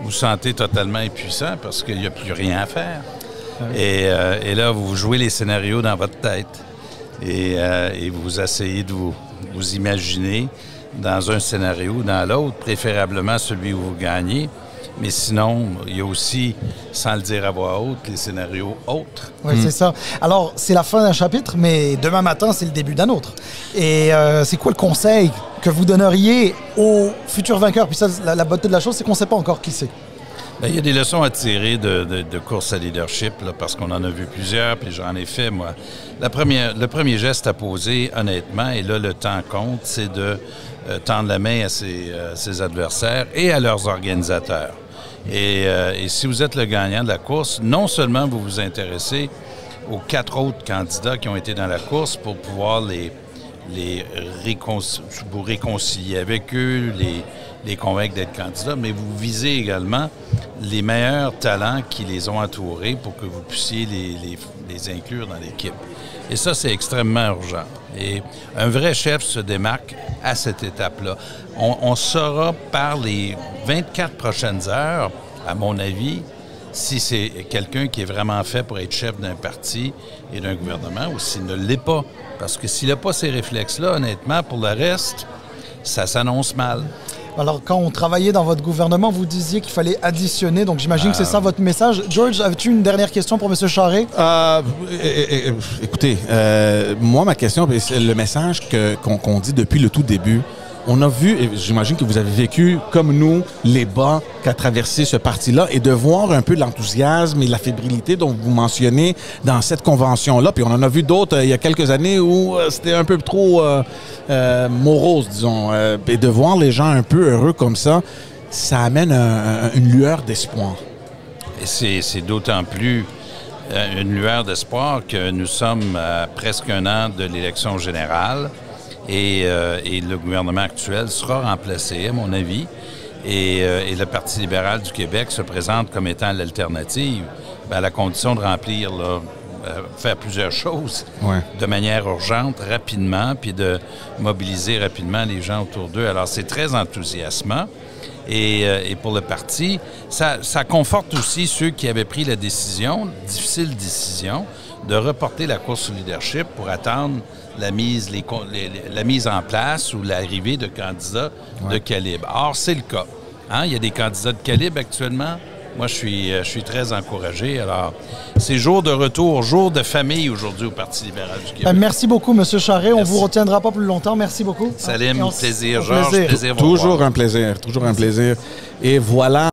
vous sentez totalement impuissant parce qu'il n'y a plus rien à faire. Et là, vous jouez les scénarios dans votre tête. Et vous essayez de vous imaginer dans un scénario ou dans l'autre, préférablement celui où vous gagnez. Mais sinon, il y a aussi, sans le dire à voix haute, les scénarios autres. Oui, c'est ça. Alors, c'est la fin d'un chapitre, mais demain matin, c'est le début d'un autre. Et c'est quoi le conseil que vous donneriez aux futurs vainqueurs? Puis ça, la beauté de la chose, c'est qu'on ne sait pas encore qui c'est. Bien, il y a des leçons à tirer de course à leadership, là, parce qu'on en a vu plusieurs, puis j'en ai fait, moi. Le premier geste à poser, honnêtement, et là, le temps compte, c'est de tendre la main à ses adversaires et à leurs organisateurs. Et si vous êtes le gagnant de la course, non seulement vous vous intéressez aux 4 autres candidats qui ont été dans la course pour pouvoir vous réconcilier avec eux, les convaincre d'être candidats, mais vous visez également les meilleurs talents qui les ont entourés pour que vous puissiez les inclure dans l'équipe. Et ça, c'est extrêmement urgent. Et un vrai chef se démarque à cette étape-là. On saura par les 24 prochaines heures, à mon avis, si c'est quelqu'un qui est vraiment fait pour être chef d'un parti et d'un gouvernement ou s'il ne l'est pas. Parce que s'il n'a pas ces réflexes-là, honnêtement, pour le reste, ça s'annonce mal. Alors, quand on travaillait dans votre gouvernement, vous disiez qu'il fallait additionner. Donc, j'imagine que c'est ça votre message. George, avais-tu une dernière question pour M. Charest? Écoutez, moi, ma question, c'est le message qu'on dit depuis le tout début. On a vu, et j'imagine que vous avez vécu, comme nous, les bas qu'a traversé ce parti-là, et de voir un peu l'enthousiasme et la fébrilité dont vous mentionnez dans cette convention-là. Puis on en a vu d'autres il y a quelques années où c'était un peu trop morose, disons. Et de voir les gens un peu heureux comme ça, ça amène une lueur d'espoir. Et c'est d'autant plus une lueur d'espoir que nous sommes à presque un an de l'élection générale. Et le gouvernement actuel sera remplacé, à mon avis, et le Parti libéral du Québec se présente comme étant l'alternative, à la condition de remplir, faire plusieurs choses de manière urgente, rapidement, puis de mobiliser rapidement les gens autour d'eux. Alors, c'est très enthousiasmant. Et pour le parti, ça conforte aussi ceux qui avaient pris la difficile décision, de reporter la course au leadership pour attendre la mise en place ou l'arrivée de candidats de calibre. Or, c'est le cas. Hein? Il y a des candidats de calibre actuellement. Moi, je suis très encouragé. Alors, c'est jour de retour, jour de famille aujourd'hui au Parti libéral du Québec. Merci beaucoup, M. Charest. On ne vous retiendra pas plus longtemps. Merci beaucoup. Salim, plaisir. Georges, plaisir. Toujours un plaisir. Toujours un plaisir. Et voilà.